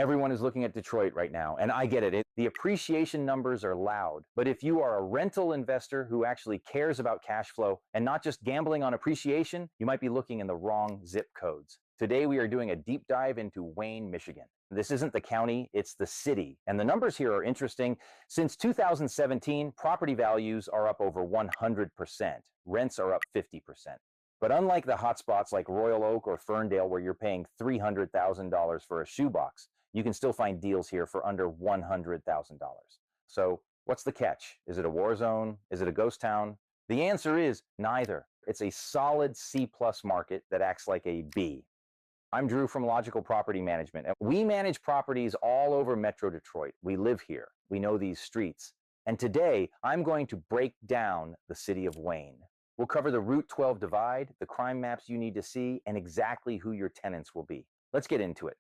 Everyone is looking at Detroit right now, and I get it. The appreciation numbers are loud, but if you are a rental investor who actually cares about cash flow and not just gambling on appreciation, you might be looking in the wrong zip codes. Today, we are doing a deep dive into Wayne, Michigan. This isn't the county, it's the city. And the numbers here are interesting. Since 2017, property values are up over 100%. Rents are up 50%. But unlike the hotspots like Royal Oak or Ferndale, where you're paying $300,000 for a shoebox, you can still find deals here for under $100,000. So what's the catch? Is it a war zone? Is it a ghost town? The answer is neither. It's a solid C+ market that acts like a B. I'm Drew from Logical Property Management, and we manage properties all over Metro Detroit. We live here. We know these streets. And today, I'm going to break down the city of Wayne. We'll cover the Route 12 divide, the crime maps you need to see, and exactly who your tenants will be. Let's get into it.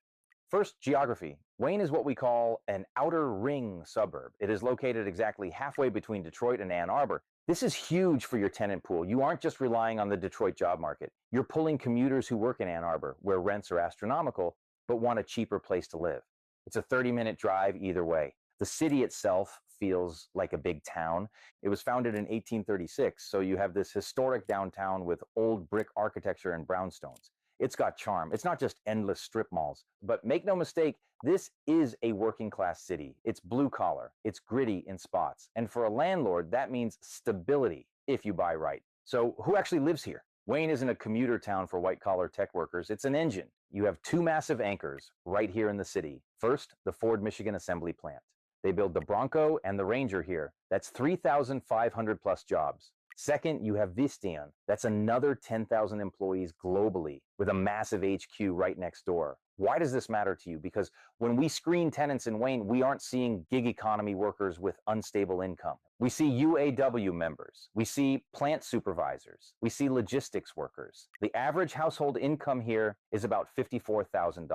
First, geography. Wayne is what we call an outer ring suburb. It is located exactly halfway between Detroit and Ann Arbor. This is huge for your tenant pool. You aren't just relying on the Detroit job market. You're pulling commuters who work in Ann Arbor, where rents are astronomical, but want a cheaper place to live. It's a 30-minute drive either way. The city itself feels like a big town. It was founded in 1836, so you have this historic downtown with old brick architecture and brownstones. It's got charm. It's not just endless strip malls. But make no mistake, this is a working class city. It's blue collar. It's gritty in spots. And for a landlord, that means stability if you buy right. So who actually lives here? Wayne isn't a commuter town for white collar tech workers. It's an engine. You have two massive anchors right here in the city. First, the Ford Michigan assembly plant. They build the Bronco and the Ranger here. That's 3,500 plus jobs. Second, you have Visteon. That's another 10,000 employees globally with a massive HQ right next door. Why does this matter to you? Because when we screen tenants in Wayne, we aren't seeing gig economy workers with unstable income. We see UAW members. We see plant supervisors. We see logistics workers. The average household income here is about $54,000.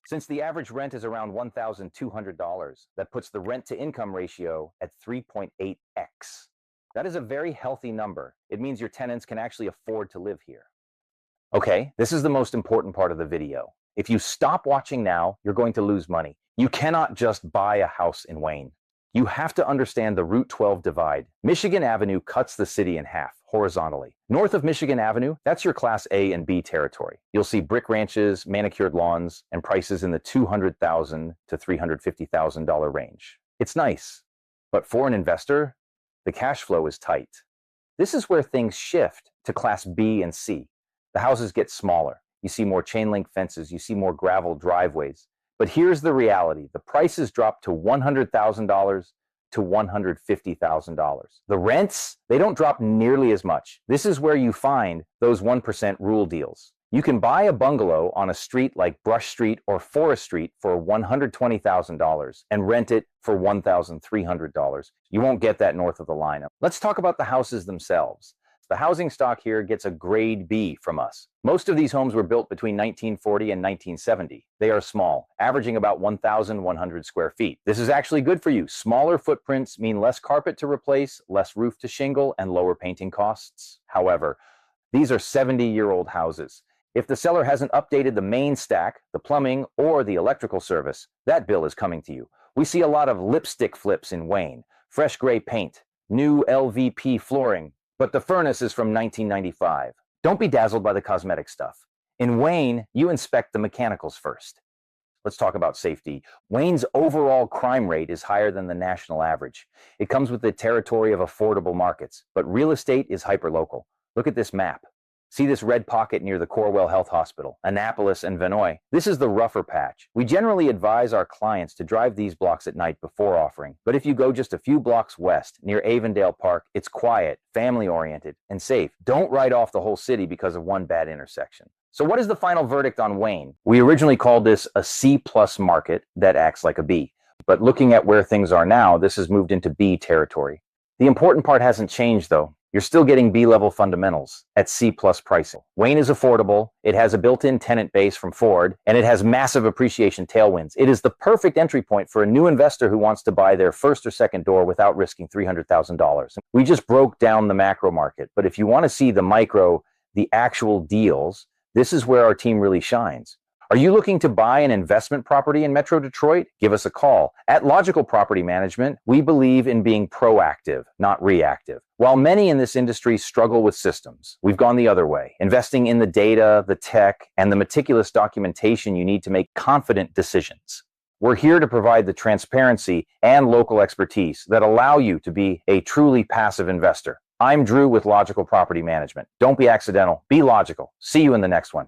Since the average rent is around $1,200, that puts the rent to income ratio at 3.8x. That is a very healthy number. It means your tenants can actually afford to live here. Okay, this is the most important part of the video. If you stop watching now, you're going to lose money. You cannot just buy a house in Wayne. You have to understand the Route 12 divide. Michigan Avenue cuts the city in half, horizontally. North of Michigan Avenue, that's your Class A and B territory. You'll see brick ranches, manicured lawns, and prices in the $200,000 to $350,000 range. It's nice, but for an investor, the cash flow is tight. This is where things shift to Class B and C. The houses get smaller. You see more chain link fences. You see more gravel driveways. But here's the reality. The prices drop to $100,000 to $150,000. The rents, they don't drop nearly as much. This is where you find those 1% rule deals. You can buy a bungalow on a street like Brush Street or Forest Street for $120,000 and rent it for $1,300. You won't get that north of the line. Let's talk about the houses themselves. The housing stock here gets a grade B from us. Most of these homes were built between 1940 and 1970. They are small, averaging about 1,100 square feet. This is actually good for you. Smaller footprints mean less carpet to replace, less roof to shingle, and lower painting costs. However, these are 70-year-old houses. If the seller hasn't updated the main stack, the plumbing, or the electrical service, that bill is coming to you. We see a lot of lipstick flips in Wayne. Fresh gray paint, new LVP flooring, but the furnace is from 1995. Don't be dazzled by the cosmetic stuff. In Wayne, you inspect the mechanicals first. Let's talk about safety. Wayne's overall crime rate is higher than the national average. It comes with the territory of affordable markets, but real estate is hyperlocal. Look at this map. See this red pocket near the Corwell Health Hospital, Annapolis and Vinoy? This is the rougher patch. We generally advise our clients to drive these blocks at night before offering. But if you go just a few blocks west, near Avondale Park, it's quiet, family-oriented, and safe. Don't write off the whole city because of one bad intersection. So what is the final verdict on Wayne? We originally called this a C+ market that acts like a B. But looking at where things are now, this has moved into B territory. The important part hasn't changed, though. You're still getting B-level fundamentals at C+ pricing. Wayne is affordable, it has a built-in tenant base from Ford, and it has massive appreciation tailwinds. It is the perfect entry point for a new investor who wants to buy their first or second door without risking $300,000. We just broke down the macro market, but if you want to see the micro, the actual deals, this is where our team really shines. Are you looking to buy an investment property in Metro Detroit? Give us a call. At Logical Property Management, we believe in being proactive, not reactive. While many in this industry struggle with systems, we've gone the other way, investing in the data, the tech, and the meticulous documentation you need to make confident decisions. We're here to provide the transparency and local expertise that allow you to be a truly passive investor. I'm Drew with Logical Property Management. Don't be accidental, be logical. See you in the next one.